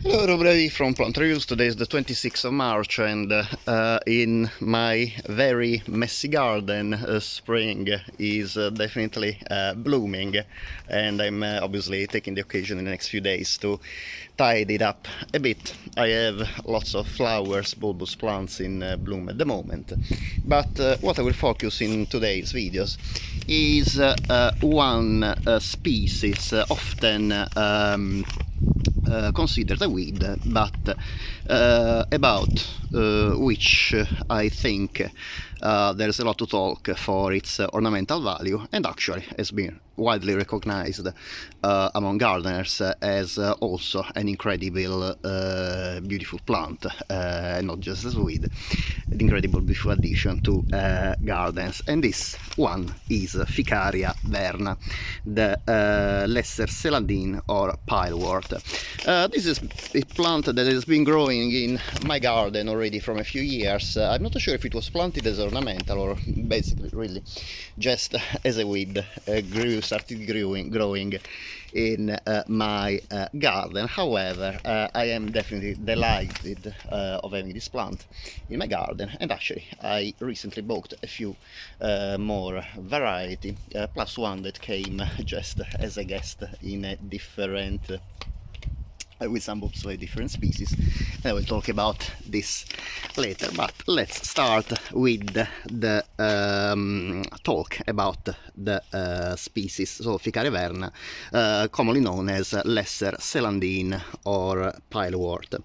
Hello everybody from Plant Reviews. Today is the 26th of March and in my very messy garden spring is definitely blooming, and I'm obviously taking the occasion in the next few days to tidy it up a bit. I have lots of flowers, bulbous plants in bloom at the moment, but what I will focus in today's videos is one species often considered a weed, but about which I think there's a lot to talk for its ornamental value, and actually has been widely recognized among gardeners as also an incredible beautiful plant, not just as weed, an incredible beautiful addition to gardens. And this one is Ficaria verna, the Lesser Celandine or Pilewort. This is a plant that has been growing in my garden already from a few years. I'm not sure if it was planted as ornamental or basically really just as a weed. Started growing in my garden. However, I am definitely delighted of having this plant in my garden, and actually I recently bought a few more variety, plus one that came just as a guest in a different with some absolutely different species, and I will talk about this later. But let's start with the talk about the species. So Ficaria verna, commonly known as Lesser Celandine or Pilewort.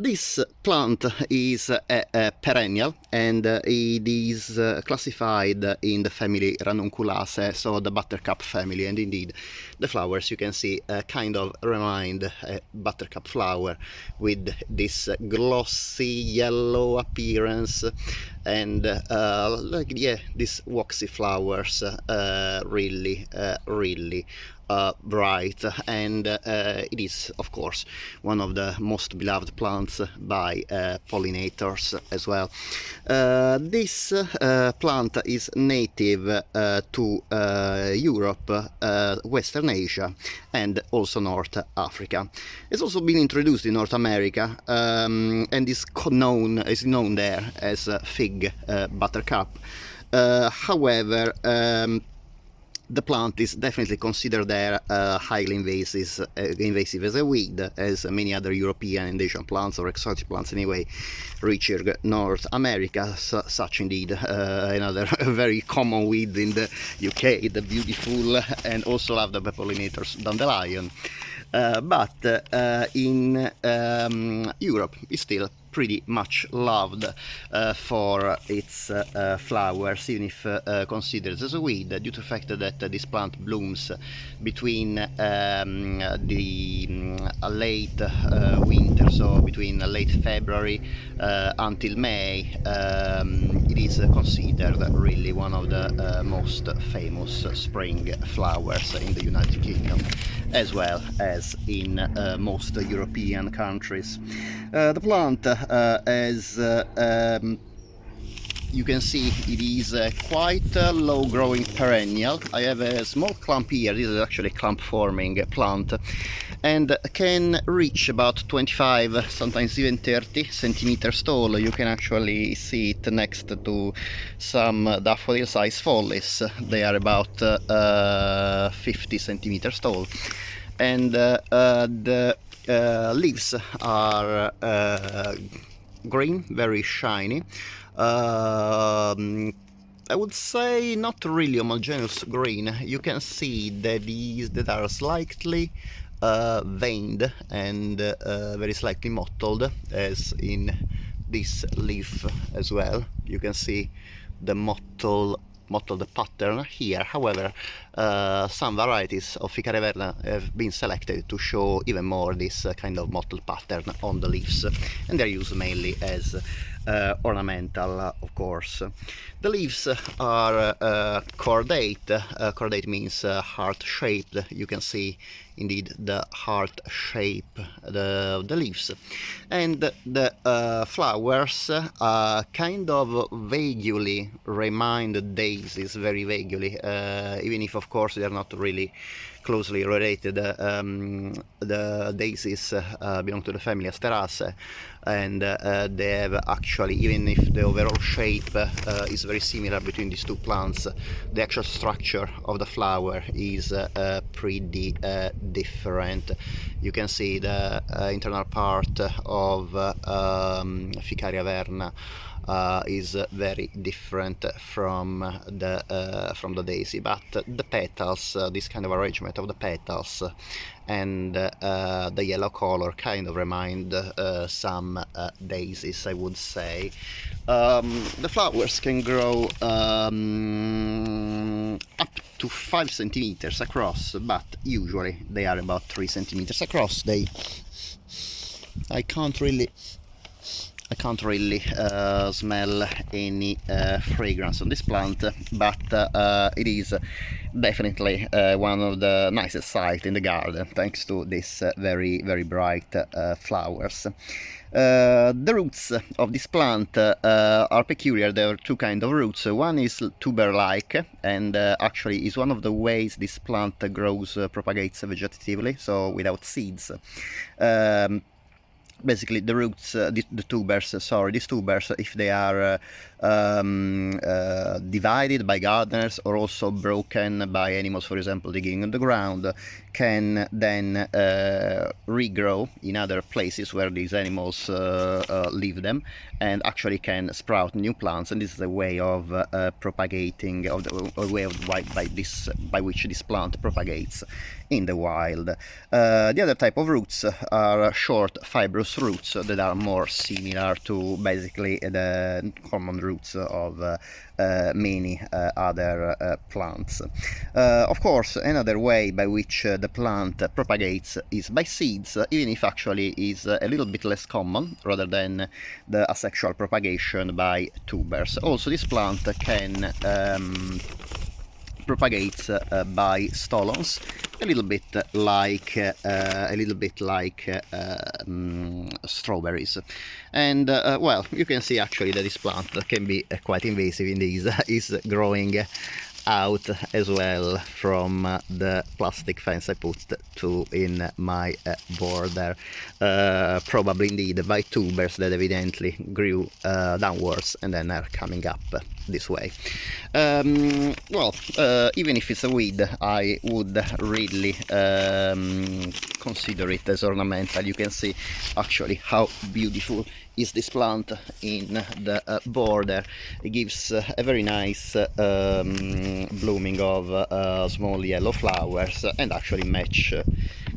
This plant is a perennial, and it is classified in the family Ranunculaceae, so the buttercup family, and indeed the flowers you can see kind of remind a buttercup flower with this glossy yellow appearance, and these waxy flowers, really bright, and it is of course one of the most beloved plants by pollinators as well. This plant is native to Europe, Western Asia, and also North Africa. It's also been introduced in North America, and is known there as fig buttercup. However, the plant is definitely considered there highly invasive as a weed, as many other European and Asian plants, or exotic plants anyway, reaching North America, such indeed another very common weed in the UK, the beautiful and also loved by pollinators dandelion. But in Europe it's still pretty much loved for its flowers, even if considered as a weed, due to the fact that this plant blooms between the late winter, so between late February until May. It is considered really one of the most famous spring flowers in the United Kingdom, as well as in most European countries. The plant, as you can see, it is quite a low growing perennial. I have a small clump here. This is actually a clump forming plant, and can reach about 25, sometimes even 30 centimeters tall. You can actually see it next to some daffodil size foliage. They are about 50 centimeters tall, and the leaves are green, very shiny. I would say not really homogeneous green. You can see that these that are slightly veined and very slightly mottled, as in this leaf as well. You can see the mottled pattern here. However, some varieties of Ficaria verna have been selected to show even more this kind of mottled pattern on the leaves, and they're used mainly as ornamental, of course. The leaves are cordate. Cordate means heart-shaped. You can see indeed the heart shape the leaves, and the flowers kind of vaguely remind daisies, very vaguely, even if of course they are not really closely related. The daisies belong to the family Asteraceae, and they have actually, even if the overall shape is very similar between these two plants, the actual structure of the flower is pretty different. You can see the internal part of Ficaria verna is very different from the daisy, but the petals, this kind of arrangement of the petals and the yellow color kind of remind some daisies, I would say. The flowers can grow up to 5 centimeters across, but usually they are about 3 centimeters across. I can't really smell any fragrance on this plant, but it is definitely one of the nicest sights in the garden, thanks to these very, very bright flowers. The roots of this plant are peculiar. There are two kinds of roots. One is tuber-like, and actually is one of the ways this plant grows, propagates vegetatively, so without seeds. Basically, the roots, these tubers, if they are divided by gardeners or also broken by animals, for example, digging in the ground, can then regrow in other places where these animals leave them, and actually can sprout new plants. And this is a way of propagating, a way of by which this plant propagates in the wild. The other type of roots are short fibrous roots that are more similar to basically the common roots of many other plants. Of course, another way by which the plant propagates is by seeds, even if actually is a little bit less common rather than the asexual propagation by tubers. Also, this plant can propagates by stolons, a little bit like strawberries. And well, you can see actually that this plant can be quite invasive. In these is growing out as well from the plastic fence I put in my border, probably indeed by tubers that evidently grew downwards and then are coming up this way. Well, even if it's a weed, I would really consider it as ornamental. You can see actually how beautiful is this plant in the border. It gives a very nice blooming of small yellow flowers, and actually match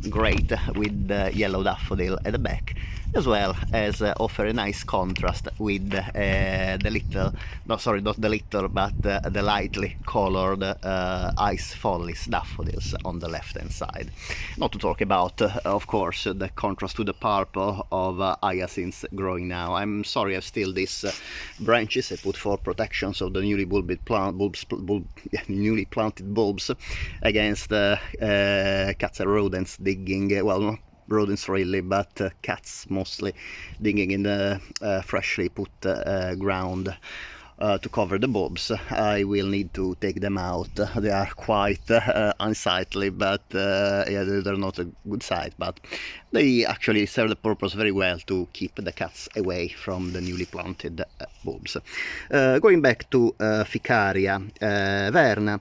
great with the yellow daffodil at the back, as well as offer a nice contrast with the little, no sorry, not the little, but the lightly colored ice foliage daffodils on the left hand side. Not to talk about, of course, the contrast to the purple of hyacinths growing now. I'm sorry, I've still these branches I put for protection of the newly newly planted bulbs against cats and rodents digging, well, not rodents really, but cats mostly digging in the freshly put ground to cover the bulbs. I will need to take them out. They are quite unsightly, but yeah, they're not a good sight, but they actually serve the purpose very well to keep the cats away from the newly planted bulbs. Going back to Ficaria verna,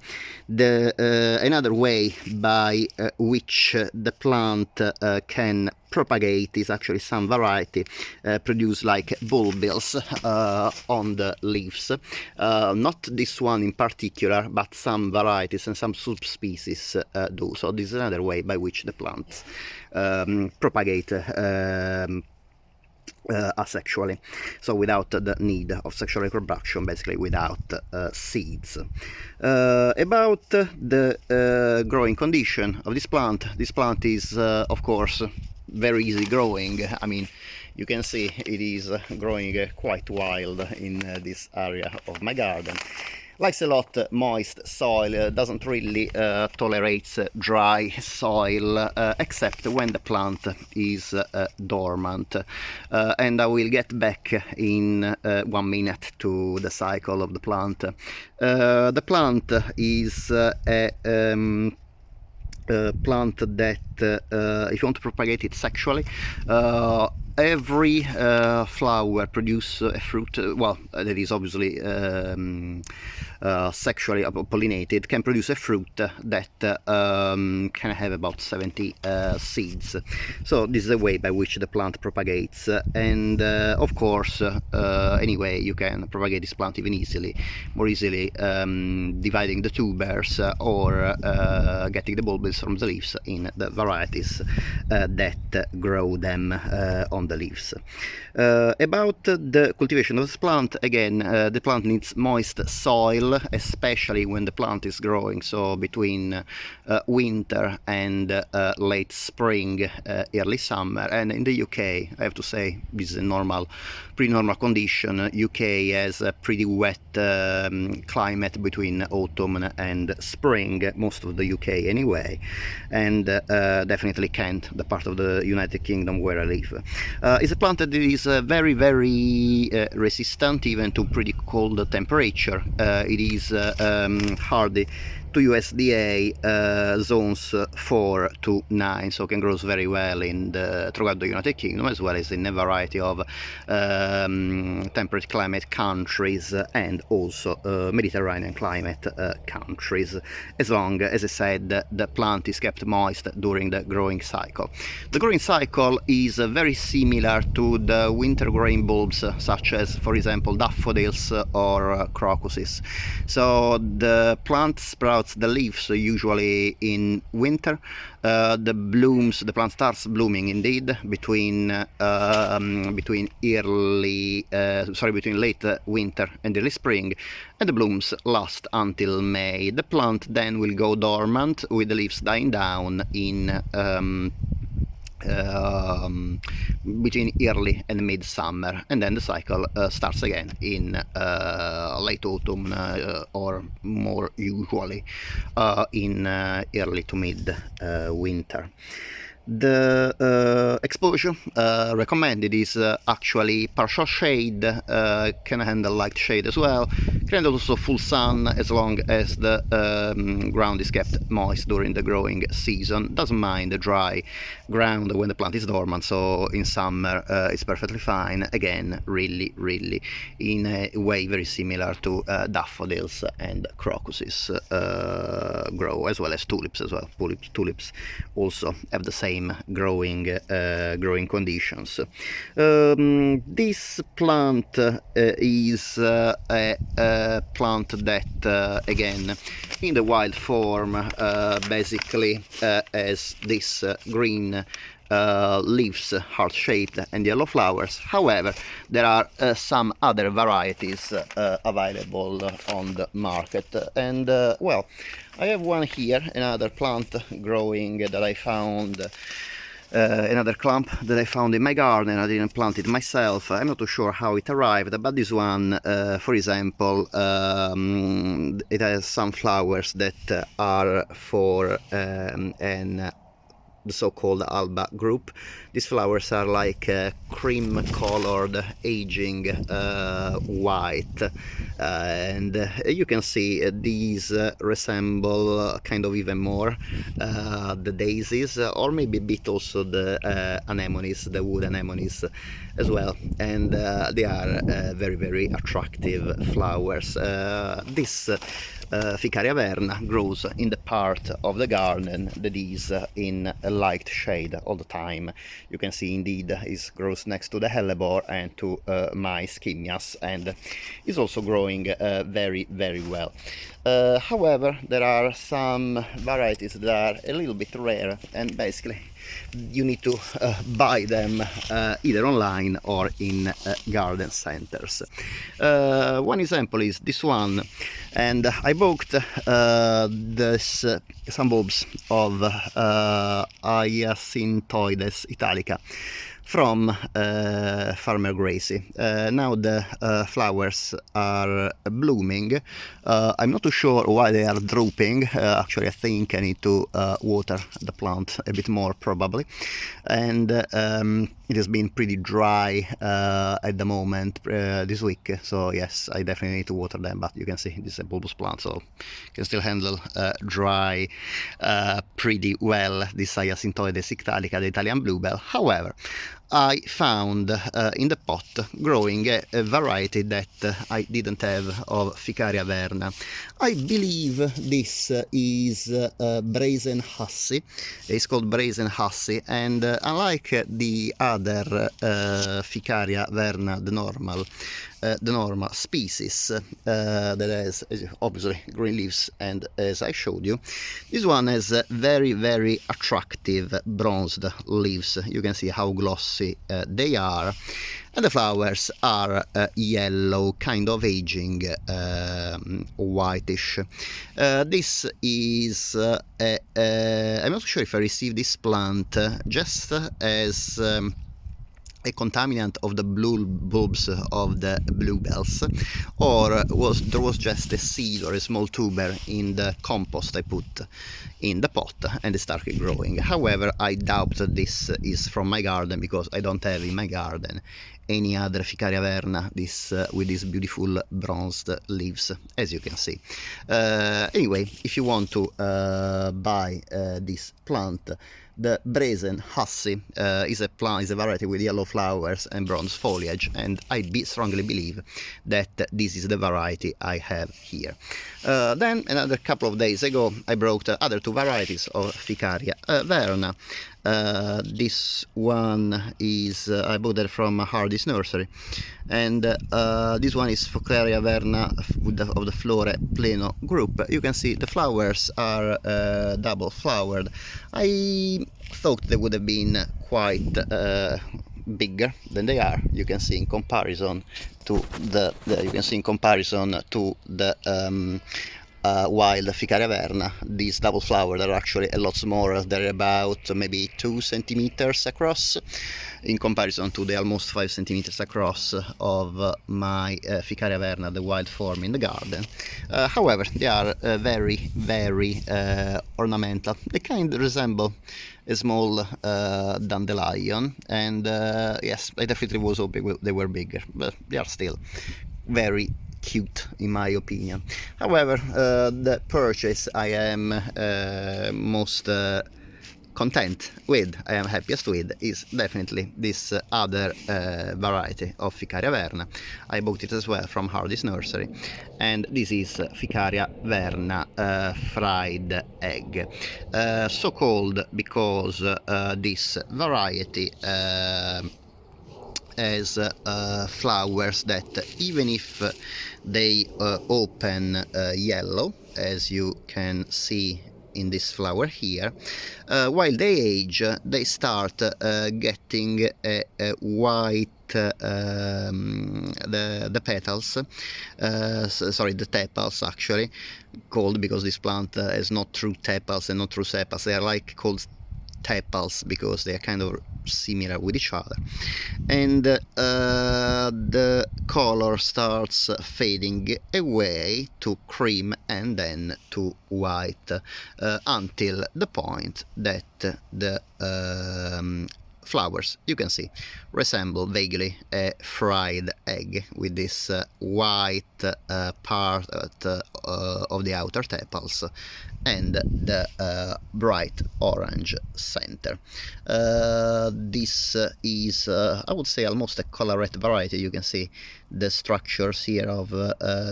another way by which the plant can propagate is actually some variety produce like bulbils on the leaves. Not this one in particular, but some varieties and some subspecies do. So this is another way by which the plants propagate asexually, so without the need of sexual reproduction, basically without seeds. About the growing condition of this plant is of course very easy growing. I mean, you can see it is growing quite wild in this area of my garden. Likes a lot moist soil, doesn't really tolerate dry soil except when the plant is dormant. And I will get back in 1 minute to the cycle of the plant. The plant is plant that if you want to propagate it sexually, every flower produce a fruit, well, that is obviously sexually pollinated, can produce a fruit that can have about 70 seeds. So this is the way by which the plant propagates, and of course anyway you can propagate this plant even more easily, dividing the tubers or getting the bulbils from the leaves in the varieties that grow them on the leaves. About the cultivation of this plant, again, the plant needs moist soil, especially when the plant is growing, so between winter and late spring, early summer. And in the UK, I have to say, this is a pretty normal condition. UK has a pretty wet climate between autumn and spring, most of the UK anyway, and definitely Kent, the part of the United Kingdom where I live. It's a plant that is very, very resistant even to pretty cold temperature. It is hardy to USDA zones 4 to 9, so can grow very well throughout the United Kingdom, as well as in a variety of temperate climate countries and also Mediterranean climate countries, as long as I said the plant is kept moist during the growing cycle. The growing cycle is very similar to the winter growing bulbs, such as, for example, daffodils or crocuses. So the plant sprouts the leaves usually in winter. The plant starts blooming indeed between late winter and early spring, and the blooms last until May. The plant then will go dormant with the leaves dying down in between early and mid-summer, and then the cycle starts again in late autumn or more usually in early to mid winter. The exposure recommended is actually partial shade, can handle light shade as well, can handle also full sun as long as the ground is kept moist during the growing season. Doesn't mind the dry ground when the plant is dormant, so in summer it's perfectly fine. Again, really in a way very similar to daffodils and crocuses grow, as well as tulips as well. Tulips also have the same growing conditions. This plant is a plant that again in the wild form basically has this green leaves, heart-shaped, and yellow flowers. However, there are some other varieties available on the market, and well, I have one here, another plant growing that I found, another clump that I found in my garden. I didn't plant it myself. I'm not too sure how it arrived, but this one, for example, it has some flowers that are for the so-called alba group. These flowers are like cream colored, aging white, and you can see these resemble kind of even more the daisies, or maybe a bit also the anemones, the wood anemones as well, and they are very attractive flowers. This Ficaria verna grows in the part of the garden that is in a light shade all the time. You can see indeed it grows next to the hellebore and to my skimmias, and is also growing very well. However, there are some varieties that are a little bit rare, and basically you need to buy them either online or in garden centers. One example is this one, and I bought some bulbs of Hyacinthoides italica from Farmer Gracie. Now the flowers are blooming. I'm not too sure why they are drooping. Actually, I think I need to water the plant a bit more probably. And it has been pretty dry at the moment this week, so yes, I definitely need to water them. But you can see this is a bulbous plant, so can still handle dry pretty well. This Hyacintoide cyctalica, the Italian bluebell. However, I found in the pot growing a variety that I didn't have of Ficaria verna. I believe this is Brazen Hussy. It's called Brazen Hussy, and unlike the other Ficaria verna, the normal species that has obviously green leaves, and as I showed you, this one has very, very attractive bronzed leaves. You can see how glossy they are, and the flowers are yellow, kind of aging whitish. This is I'm not sure if I received this plant just as a contaminant of the blue bulbs of the bluebells, or there was just a seed or a small tuber in the compost I put in the pot and it started growing. However, I doubt that this is from my garden, because I don't have in my garden any other Ficaria verna with these beautiful bronzed leaves, as you can see. Anyway, if you want to buy this plant, the Brazen Hussy is a variety with yellow flowers and bronze foliage, and I strongly believe that this is the variety I have here. Then another couple of days ago I brought other two varieties of Ficaria verna. This one is I bought it from Hardy's nursery, and this one is Ficaria verna of the Flore Pleno group. You can see the flowers are double flowered. I thought they would have been quite bigger than they are. You can see in comparison to the wild Ficaria verna, these double flowered are actually a lot smaller. They're about maybe 2 centimeters across, in comparison to the almost 5 centimeters across of my Ficaria verna, the wild form in the garden. However, they are very, very ornamental. They kind of resemble a small dandelion, and yes, I definitely was hoping they were bigger, but they are still very cute in my opinion. However, the purchase I am most content with, I am happiest with, is definitely this other variety of Ficaria verna. I bought it as well from Hardy's nursery, and this is Ficaria verna fried egg, so called because this variety has flowers that, even if they open yellow, as you can see in this flower here, while they age, they start getting a white the petals, sorry, the tepals actually, called, because this plant has not true tepals and not true sepals. They are like called tepals because they are kind of similar with each other, and the color starts fading away to cream and then to white, until the point that the flowers, you can see, resemble vaguely a fried egg, with this white part of the outer tepals and the bright orange center. This is, I would say, almost a colorette variety. You can see the structures here of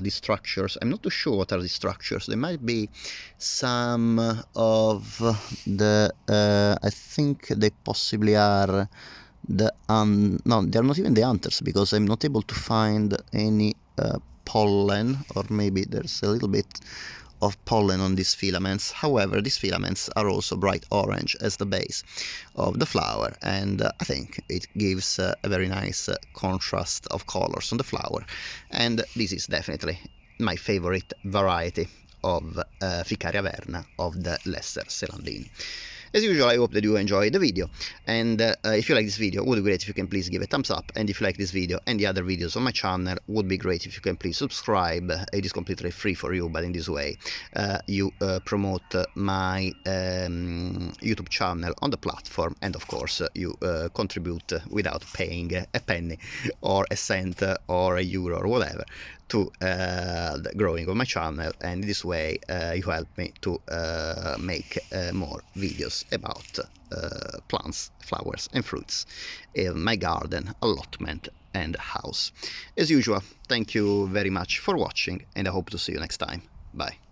these structures. I'm not too sure what are the structures. There might be some of the I think they possibly are the no, they're not even the anthers, because I'm not able to find any pollen, or maybe there's a little bit of pollen on these filaments. However, these filaments are also bright orange as the base of the flower, and I think it gives a very nice contrast of colors on the flower, and this is definitely my favorite variety of Ficaria verna of the Lesser Celandine. As usual, I hope that you enjoyed the video, and if you like this video, it would be great if you can please give a thumbs up, and if you like this video and the other videos on my channel, it would be great if you can please subscribe. It is completely free for you, but in this way you promote my YouTube channel on the platform, and of course you contribute without paying a penny or a cent or a euro or whatever to the growing of my channel, and this way you help me to make more videos about plants, flowers and fruits in my garden, allotment and house. As usual, thank you very much for watching, and I hope to see you next time. Bye.